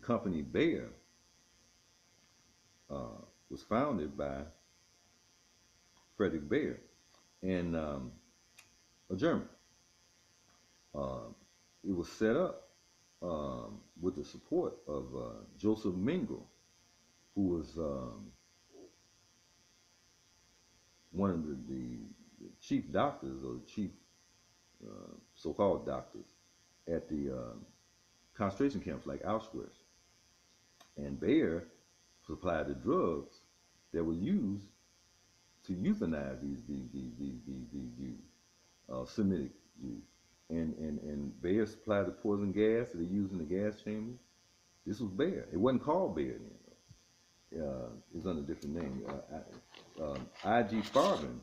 company Bayer was founded by Frederick Bayer and a German. Uh, it was set up with the support of Joseph Mengele, who was one of the chief doctors or the chief so-called doctors at the concentration camps like Auschwitz. And Bayer supplied the drugs that were used to euthanize these Jews, Semitic Jews. And Bayer supplied the poison gas that they used in the gas chambers. This was Bayer. It wasn't called Bayer then. It was under a different name. I.G. Farben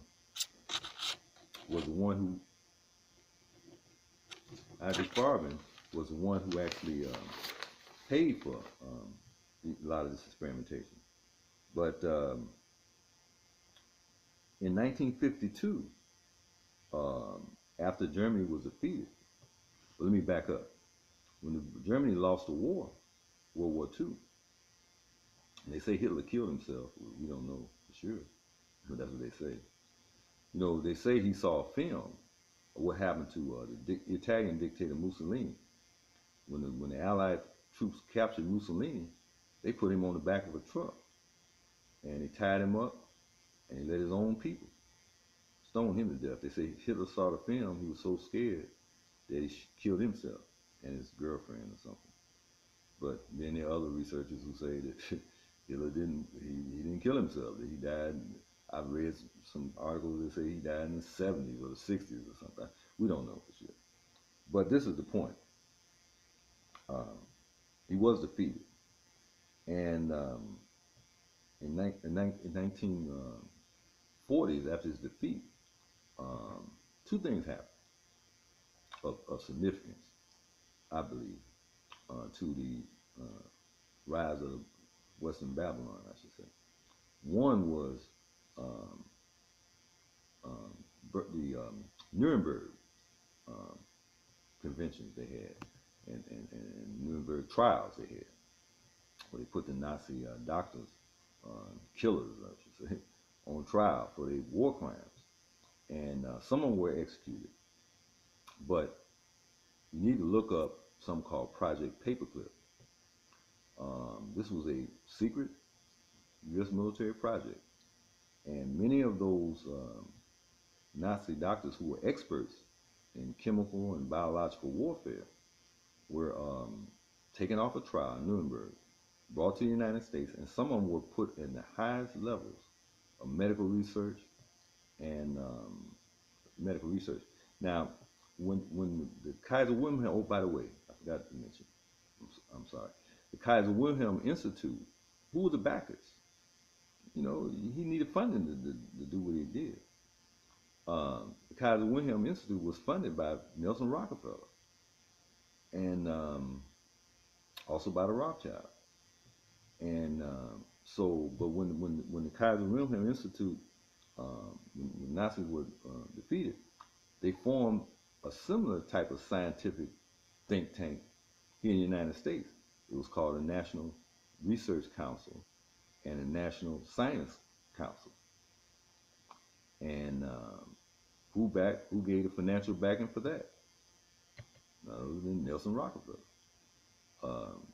was the one who I.G. Farben was the one who actually paid for a lot of this experimentation. But in 1952, after Germany was defeated, well, let me back up. When Germany lost the war, World War II, and they say Hitler killed himself. We don't know for sure, but that's what they say. You know, they say he saw a film of what happened to the Italian dictator Mussolini. When the Allied troops captured Mussolini, they put him on the back of a truck, and they tied him up, and he let his own people stone him to death. They say Hitler saw the film, he was so scared that he killed himself and his girlfriend or something. But then there are other researchers who say that Hitler he didn't kill himself, that he died. I've read some articles that say he died in the 70s or the 60s or something. We don't know for sure. But this is the point. He was defeated. And in 1940s, after his defeat, two things happened of significance, I believe, to the rise of Western Babylon, I should say. One was um, the Nuremberg um, conventions they had and Nuremberg trials they had, where they put the Nazi doctors, killers, I should say, on trial for their war crimes. And some of them were executed. But you need to look up something called Project Paperclip. This was a secret U.S. military project. And many of those Nazi doctors who were experts in chemical and biological warfare were taken off a trial in Nuremberg, brought to the United States, and some of them were put in the highest levels of medical research and medical research. Now, when the Kaiser Wilhelm, oh, by the way, I forgot to mention, I'm sorry, the Kaiser Wilhelm Institute, who were the backers? You know, he needed funding to do what he did. The Kaiser Wilhelm Institute was funded by Nelson Rockefeller and also by the Rothschild. And but when the Kaiser Wilhelm Institute, when Nazis were defeated, they formed a similar type of scientific think tank here in the United States. It was called the National Research Council and the National Science Council. And who gave the financial backing for that? Other than Nelson Rockefeller. Um,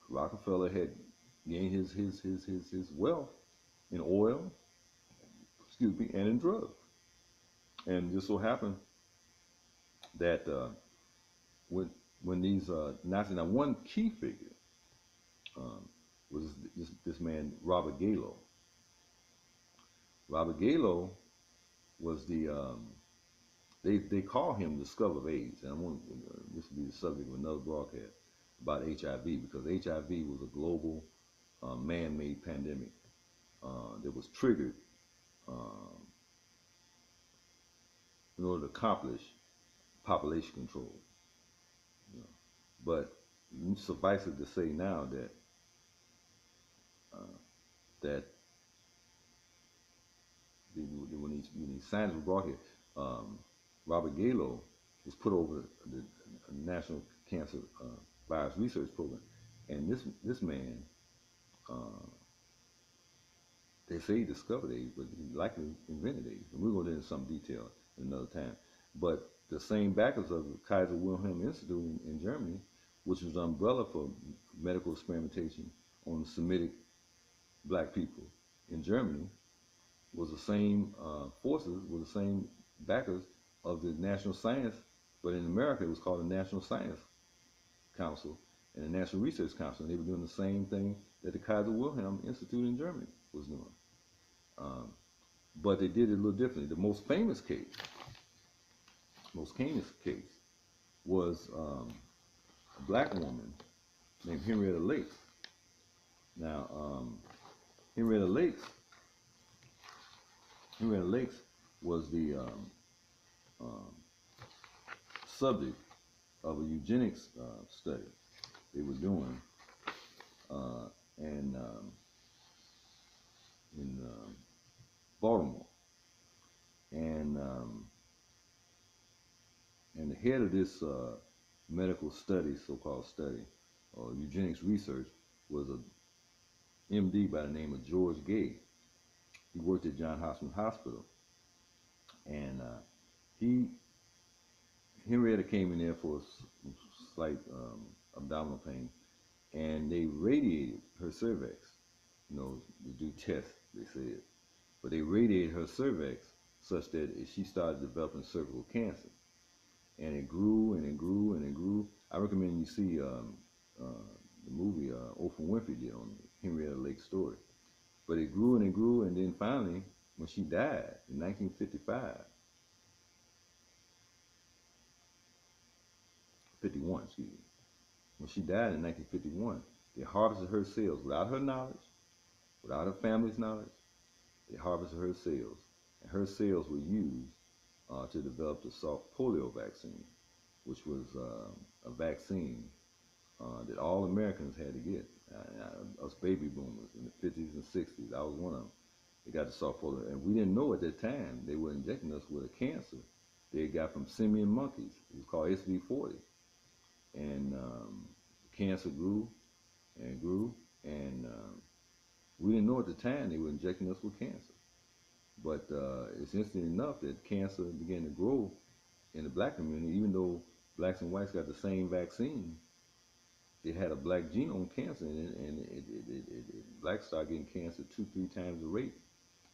Rockefeller had gained his wealth in oil, excuse me, and in drugs. And just so happened that when these Nazis, now one key figure um, was this man Robert Galo. Robert Galo was they call him the skull of AIDS, and I want this to be the subject of another broadcast about HIV, because HIV was a global man-made pandemic that was triggered um, in order to accomplish population control. You know. But suffice it to say now that uh, that when these scientists were brought here, um, Robert Galo was put over the National Cancer Virus Research Program, And this man, uh, they say he discovered AIDS, but he likely invented AIDS. And we'll go into some detail in another time. But the same backers of the Kaiser Wilhelm Institute in Germany, which was an umbrella for medical experimentation on Semitic black people in Germany, was the same forces, was the same backers of the National Science, but in America it was called the National Science Council and the National Research Council, and they were doing the same thing that the Kaiser Wilhelm Institute in Germany was doing. Um, but they did it a little differently. The most famous case was a black woman named Henrietta Lacks. Now, Henrietta Lacks, Henrietta Lacks was the um, subject of a eugenics study they were doing uh, in Baltimore, and and the head of this medical study, so-called study, or eugenics research, was a MD by the name of George Gay. He worked at Johns Hopkins Hospital, and he Henrietta came in there for a slight abdominal pain, and they radiated her cervix. You know, to do tests, they said, but they radiated her cervix such that she started developing cervical cancer, and it grew and it grew and it grew. I recommend you see the movie Oprah Winfrey did on Henrietta Lake's story. But it grew and it grew, and then finally, when she died in 1955, 51, excuse me, when she died in 1951, they harvested her cells without her knowledge, without her family's knowledge. They harvested her cells, and her cells were used to develop the Salk polio vaccine, which was a vaccine that all Americans had to get. Us baby boomers in the 50s and 60s, I was one of them. They got the Salk polio, and we didn't know at that time they were injecting us with a cancer they got from simian monkeys. It was called SV40, and cancer grew and grew, and we didn't know at the time they were injecting us with cancer. But it's interesting enough that cancer began to grow in the black community, even though blacks and whites got the same vaccine. It had a black genome cancer in it, and blacks started getting cancer 2, 3 times the rate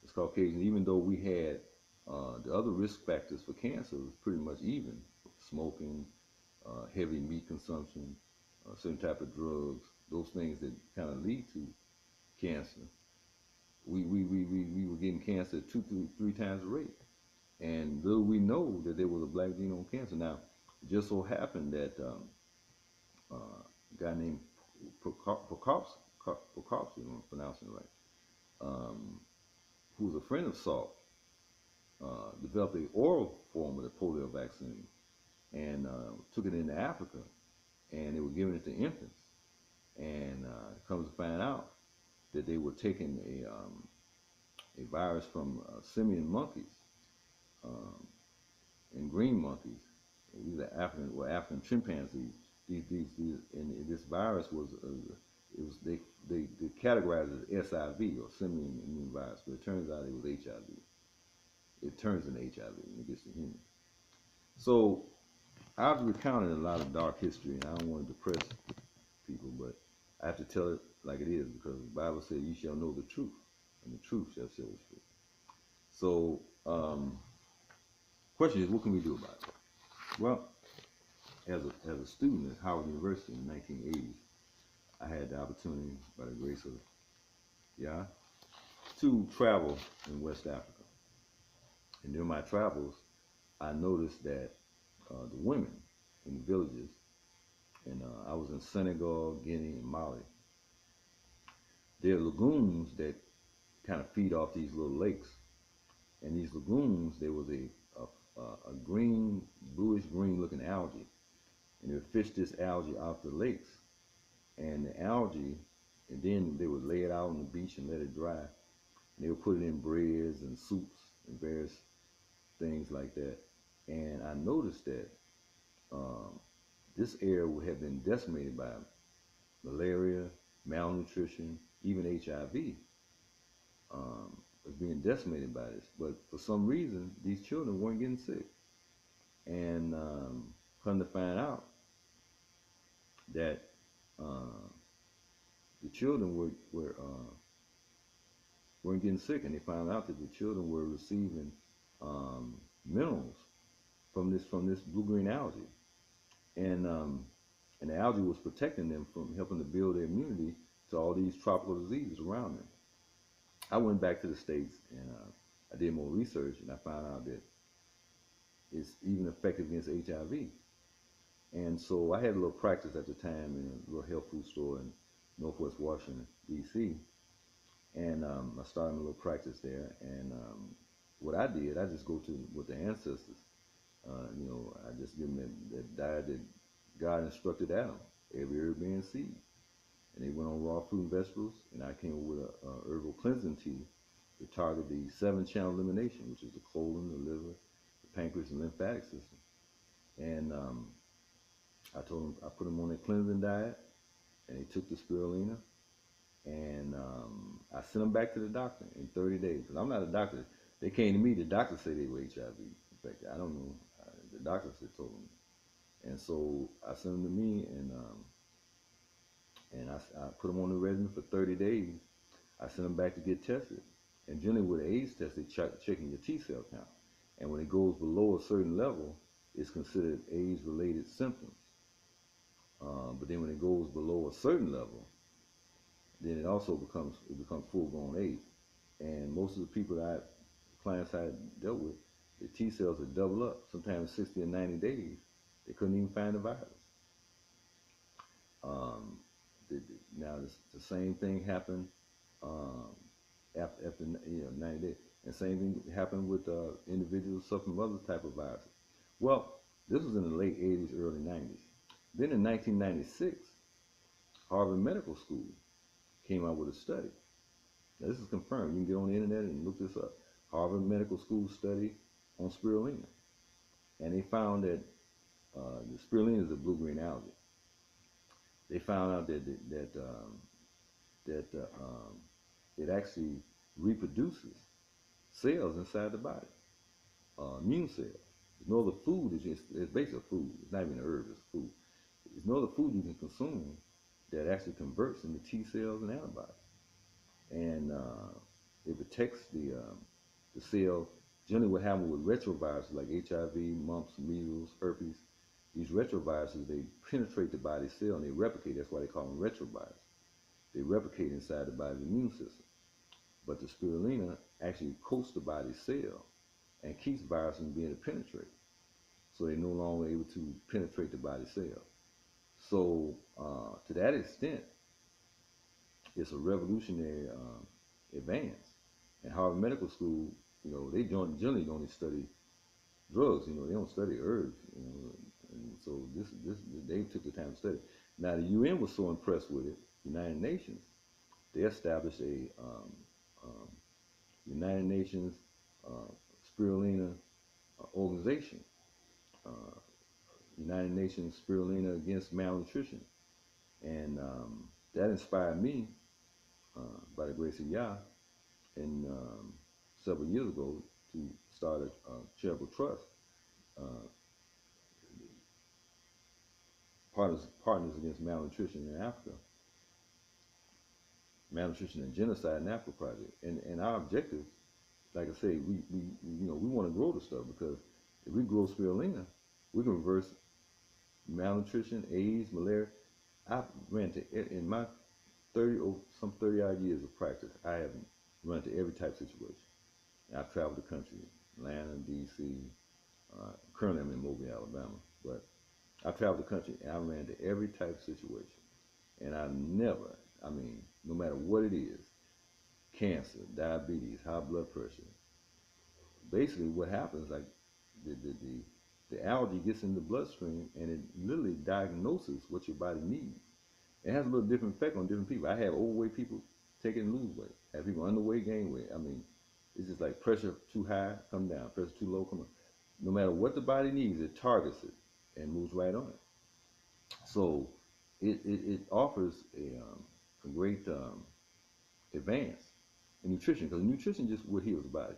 as Caucasians. Even though we had the other risk factors for cancer was pretty much even: smoking, heavy meat consumption, certain type of drugs, those things that kind of lead to cancer. We were getting cancer 2, 3 times the rate. And little we know that there was a black genome cancer. Now, it just so happened that a guy named Prokopsky, if I'm pronouncing it right, who was a friend of Salk, developed the oral form of the polio vaccine and took it into Africa, and they were giving it to infants. And comes to find out that they were taking a virus from simian monkeys um, and green monkeys. These are African chimpanzees. And this virus was it was they categorized it as SIV, or simian immune virus, but it turns out it was HIV. It turns into HIV when it gets to humans. So I've recounted a lot of dark history, and I don't want to depress people, but I have to tell it like it is, because the Bible says, "You shall know the truth, and the truth shall set us free." So, question is, what can we do about it? Well, as a student at Howard University in the 1980s, I had the opportunity, by the grace of Yah, to travel in West Africa. And during my travels, I noticed that the women in the villages, and I was in Senegal, Guinea, and Mali, there are lagoons that kind of feed off these little lakes. And these lagoons, there was a green, bluish green looking algae. And they would fish this algae out the lakes. And the algae, and then they would lay it out on the beach and let it dry. And they would put it in breads and soups and various things like that. And I noticed that um, this area would have been decimated by malaria, malnutrition, even HIV was being decimated by this. But for some reason, these children weren't getting sick. And come to find out that uh, the children weren't getting sick, and they found out that the children were receiving um, minerals from this blue-green algae, and um, and the algae was protecting them from helping to build their immunity to all these tropical diseases around them. I went back to the States and I did more research, and I found out that it's even effective against HIV. And so I had a little practice at the time in a little health food store in Northwest Washington, D.C. And I started a little practice there. And what I did, I just go to with the ancestors. I just give them that diet that God instructed Adam, every herb and seed. And they went on raw fruit and vegetables, and I came up with a herbal cleansing tea to target the seven-channel elimination, which is the colon, the liver, the pancreas, and lymphatic system. And I told them, I put them on a cleansing diet, and they took the spirulina, and I sent them back to the doctor in 30 days. Because I'm not a doctor. They came to me, the doctor said they were HIV infected. I don't know. The doctor said told them. And so I sent them to me, and I put them on the regimen for 30 days. I sent them back to get tested. And generally with an AIDS test, they checking your T cell count. And when it goes below a certain level, it's considered AIDS-related symptoms. But then when it goes below a certain level, then it becomes full-blown AIDS. And most of the people clients I dealt with, the T cells would double up. Sometimes 60 or 90 days, they couldn't even find the virus. Um, Now the same thing happened um, after 90 days, and same thing happened with individuals suffering from other type of viruses. Well, this was in the late 80s, early 90s. Then in 1996, Harvard Medical School came out with a study. Now, this is confirmed. You can get on the internet and look this up. Harvard Medical School study on spirulina, and they found that the spirulina is a blue-green algae. They found out that it actually reproduces cells inside the body, immune cells. There's no other food. It's basically a food. It's not even a herb. It's a food. There's no other food you can consume that actually converts into T cells and antibodies, and it protects the cell. Generally, what happens with retroviruses like HIV, mumps, measles, herpes, these retroviruses, they penetrate the body cell and they replicate. That's why they call them retroviruses. They replicate inside the body's immune system. But the spirulina actually coats the body cell and keeps viruses from being able to penetrate. So they're no longer able to penetrate the body cell. So to that extent, it's a revolutionary advance. And Harvard Medical School, they generally only study drugs. They don't study herbs. And so they took the time to study. Now the UN was so impressed with it, United Nations, they established a United Nations Spirulina organization, uh, United Nations Spirulina Against Malnutrition, and that inspired me, by the grace of Yah, and several years ago to start a charitable trust, uh, Partners Against Malnutrition in Africa, Malnutrition and Genocide in Africa project, and our objective, like I say, we want to grow the stuff, because if we grow spirulina, we can reverse malnutrition, AIDS, malaria. I've ran to in my 30 odd years of practice, I have run to every type of situation. And I've traveled the country, Atlanta, D.C. Currently, I'm in Mobile, Alabama, but I've traveled the country and I ran to every type of situation. And I never, no matter what it is, cancer, diabetes, high blood pressure. Basically, what happens, like the algae gets in the bloodstream and it literally diagnoses what your body needs. It has a little different effect on different people. I have overweight people take it and lose weight. I have people underweight gain weight. It's just like pressure too high, come down. Pressure too low, come up. No matter what the body needs, it targets it and moves right on it. So it offers a great advance in nutrition, because nutrition just what heals the body.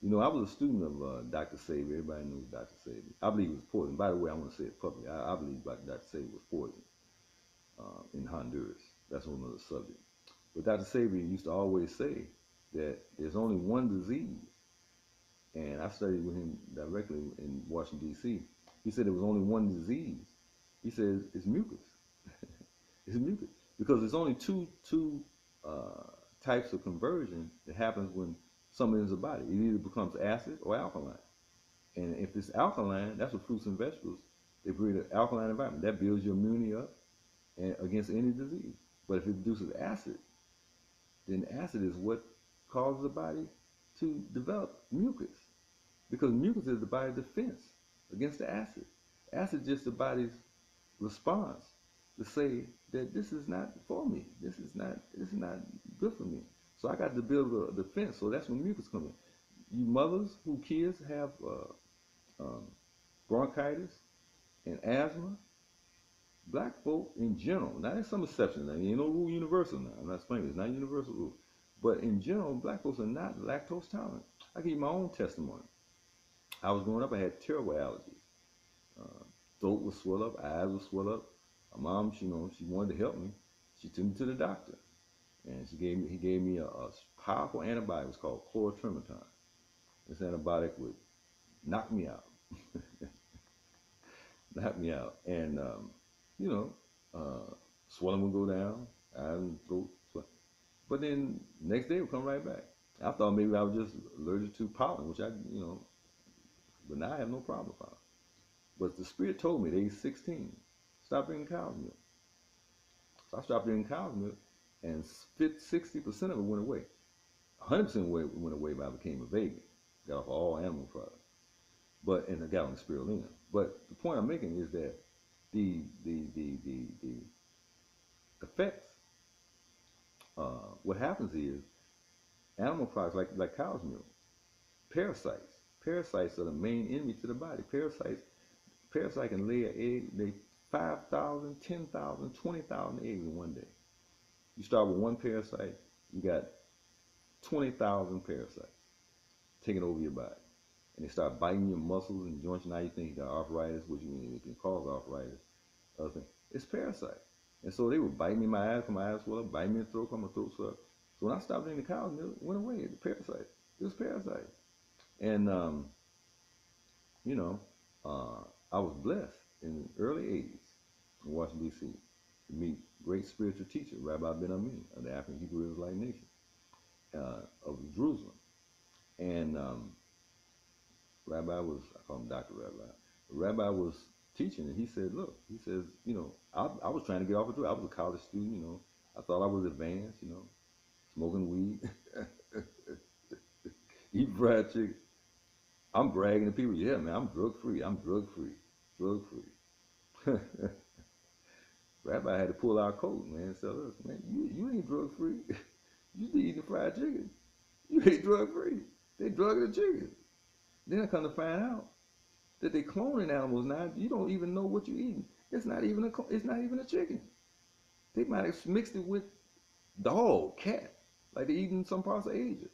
You know, I was a student of Dr. Sabi. Everybody knows Dr. Sabi. I believe it was poison. By the way, I want to say it publicly. I believe Dr. Sabi was poison in Honduras. That's another subject. But Dr. Sabi used to always say that there's only one disease, and I studied with him directly in Washington, D.C. He said there was only one disease. He says it's mucus. It's mucus. Because there's only two types of conversion that happens when something enters the body. It either becomes acid or alkaline. And if it's alkaline, that's what fruits and vegetables, they breed an alkaline environment. That builds your immunity up and against any disease. But if it produces acid, then acid is what causes the body to develop mucus. Because mucus is the body's defense against the acid. Acid is just the body's response to say that this is not for me. This is not good for me. So I got to build a defense. So that's when mucus comes in. You mothers who kids have bronchitis and asthma, black folk in general, now there's some exceptions. There ain't no rule universal now. I'm not explaining. It's not a universal rule. But in general, black folks are not lactose tolerant. I give you my own testimony. I was growing up, I had terrible allergies. Throat would swell up, eyes would swell up. My mom, she wanted to help me. She took me to the doctor, and he gave me a powerful antibiotic. It was called chlorotrimazole. This antibiotic would knock me out, knock me out, and you know, swelling would go down, eyes would go swell. But then next day it would come right back. I thought maybe I was just allergic to pollen, which but now I have no problem with pollen. But the Spirit told me at age 16, stop drinking cow's milk. So I stopped drinking cow's milk, and 60% of it went away. 100% went away when I became a vegan. Got off all animal products. And I got on the spirulina. But the point I'm making is that the effects, what happens is animal products like cow's milk, parasites are the main enemy to the body. Parasite can lay an egg, 5,000, 10,000, 20,000 eggs in one day. You start with one parasite, you got 20,000 parasites taking over your body. And they start biting your muscles and joints. Now you think you got arthritis, which it can cause arthritis. Other thing. It's parasite. And so they would bite me in my eyes, my eyes swell up, bite me in the throat, my throat swell up. So when I stopped drinking the cow's milk, it went away. The parasite. It was parasite. And, I was blessed in the early 80s in Washington, D.C. to meet great spiritual teacher, Rabbi Ben Ami of the African Hebrew Israelite Nation of Jerusalem. And Rabbi was, I call him Dr. Rabbi. Rabbi was teaching, and he said, look, he says, I was trying to get off of drugs. I was a college student, I thought I was advanced, smoking weed, eat fried chicken. I'm bragging to people, yeah, man, I'm drug-free. Rabbi had to pull our coat, man, and tell us, man, you ain't drug-free. You still eating fried chicken. You ain't drug-free. They drugging the chicken. Then I come to find out that they cloning animals now. You don't even know what you're eating. It's not even a chicken. They might have mixed it with dog, cat, like they eat in some parts of Asia.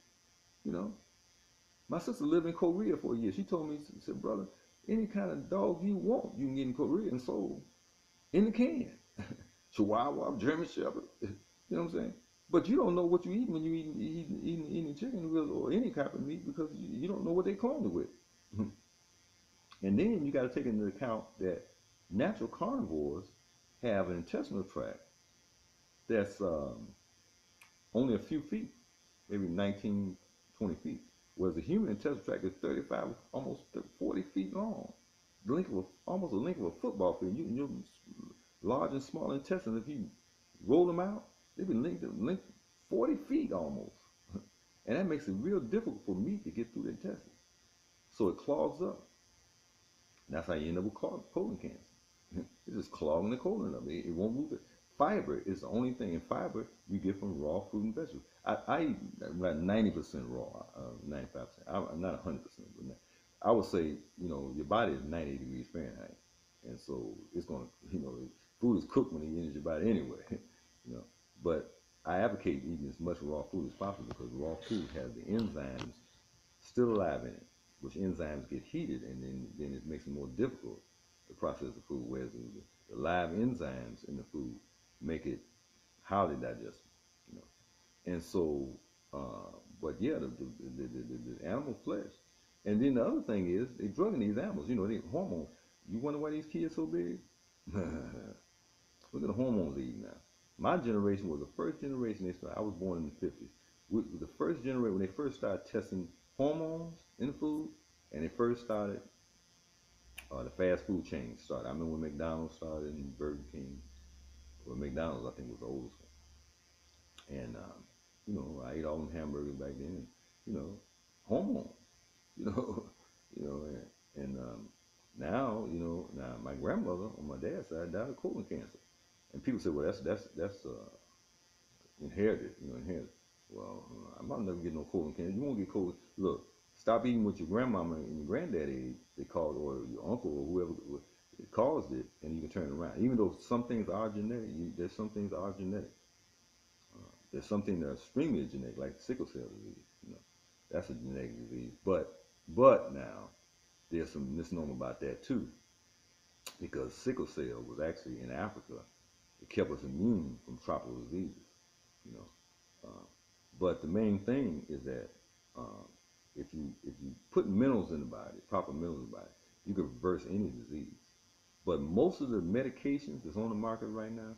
My sister lived in Korea for a year. She told me, she said, brother, any kind of dog you want, you can get in Korea and sold in the can. Chihuahua, German Shepherd, you know what I'm saying? But you don't know what you eat when you eating chicken or any type of meat, because you don't know what they cloned it with. And then you got to take into account that natural carnivores have an intestinal tract that's only a few feet, maybe 19, 20 feet, whereas the human intestinal tract is 35, almost 40 feet long, almost the length of a football field. Your large and small intestines, if you roll them out, they've been linked 40 feet almost. And that makes it real difficult for meat to get through the intestines. So it clogs up. That's how you end up with colon cancer. It's just clogging the colon up. It won't move it. Fiber is the only thing, and fiber you get from raw fruit and vegetables. I eat about 90% raw, 95%. I'm not 100%, but I would say, your body is 98 degrees Fahrenheit. And so it's going to, Food is cooked when it enters your body anyway, you know. But I advocate eating as much raw food as possible because raw food has the enzymes still alive in it, which enzymes get heated and then it makes it more difficult to process the food. Whereas the live enzymes in the food make it highly digestible, you know. And so, but yeah, the animal flesh. And then the other thing is they drugging these animals. You know, they hormones. You wonder why these kids so big? Look at the hormones they eat now. My generation was the first generation they started. I was born in the 50s. The first generation when they first started testing hormones in the food, and they first started the fast food chains started. I remember when McDonald's started and Burger King. Well, McDonald's I think was the oldest one. And you know, I ate all them hamburgers back then. And, you know, hormones. You know, you know, and now you know now my grandmother on my dad's side died of colon cancer. And people say, well, that's inherited, you know, inherited. Well, I'm not never get no colon cancer. You won't get colon. Look, stop eating what your grandmama and your granddaddy ate. They caused, or your uncle or whoever it caused it, and you can turn it around. Even though some things are genetic, there's some things that are genetic. There's something that's extremely genetic, like sickle cell disease. You know, that's a genetic disease. But now there's some misnomer about that too, because sickle cell was actually in Africa. It kept us immune from tropical diseases. You know, uh, but the main thing is that um, if you put minerals in the body, proper minerals in the body, you can reverse any disease. But most of the medications that's on the market right now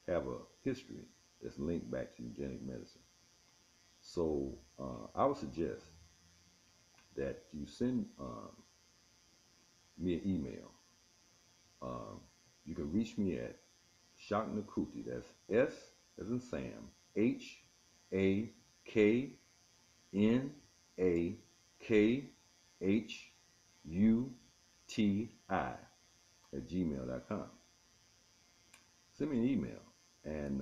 have a history that's linked back to eugenic medicine. So I would suggest that you send me an email. Um, you can reach me at Shaknakuti. That's S as in Sam, HAKNAKHUTI at gmail.com. Send me an email and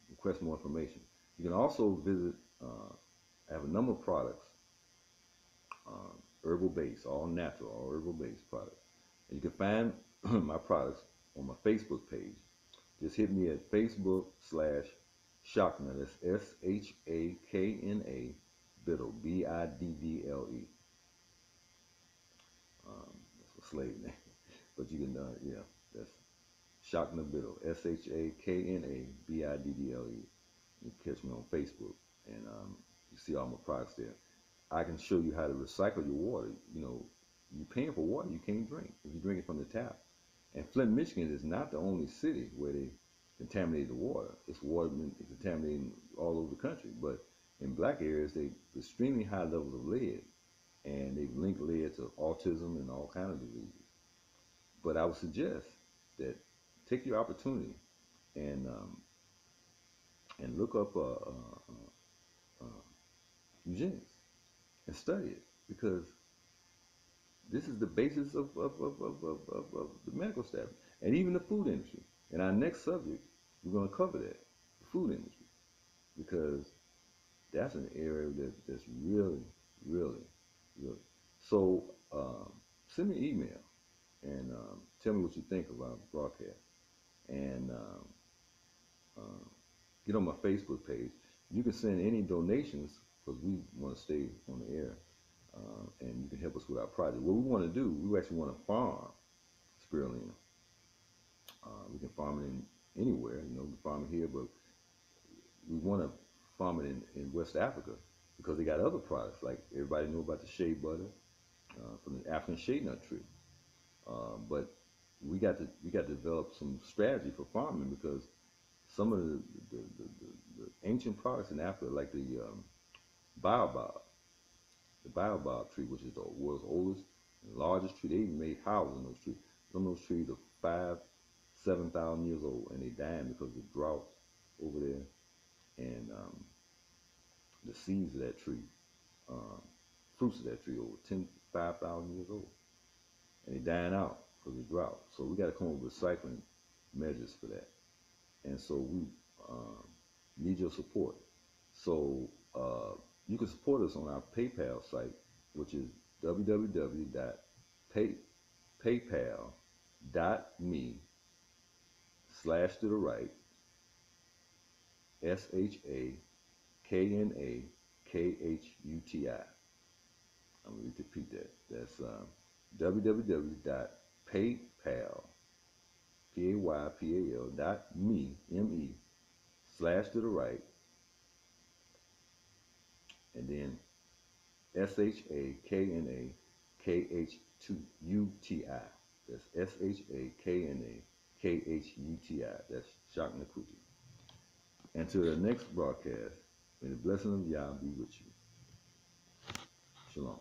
request more information. You can also visit, I have a number of products, herbal based, all natural, all herbal based products. And you can find my products on my Facebook page. Just hit me at Facebook/Shakna. That's SHAKNA Biddle, BIDDLE. That's a slave name, but you can, yeah, that's Shakna Biddle, SHAKNA BIDDLE. You can catch me on Facebook, and you see all my products there. I can show you how to recycle your water. You know, you're paying for water you can't drink if you drink it from the tap. And Flint, Michigan is not the only city where they contaminate the water. It's water been contaminated all over the country. But in black areas, they extremely high levels of lead, and they've linked lead to autism and all kinds of diseases. But I would suggest that take your opportunity and look up uh, eugenics and study it because this is the basis of the medical staff and even the food industry. In our next subject, we're going to cover that, the food industry, because that's an area that's really, really, really. So send me an email and tell me what you think about the broadcast. And get on my Facebook page. You can send any donations because we want to stay on the air, and you can help us with our project. What we want to do, we actually want to farm spirulina. We can farm it in anywhere, you know, we can farm it here, but we want to farm it in West Africa because they got other products like everybody know about the shea butter from the African shea nut tree. But we got to develop some strategy for farming because some of the ancient products in Africa, like baobab, the baobab tree, which is the world's oldest and largest tree. They even made houses in those trees. Some of those trees are 7,000 years old, and they dying because of drought over there. And the seeds of that tree, um, fruits of that tree, over 5,000 years old, and they dying out because of drought. So we got to come up with recycling measures for that. And so we um, need your support. So you can support us on our PayPal site, which is www.paypal.me/Shakna slash to the right, SHAKNAKHUTI. I'm going to repeat that. That's www.paypal.me, slash to the right, and then SHAKNAKHUTI. That's SHAKNAKHUTI. That's Shak Nakuti. Until the next broadcast, may the blessing of Yah be with you. Shalom.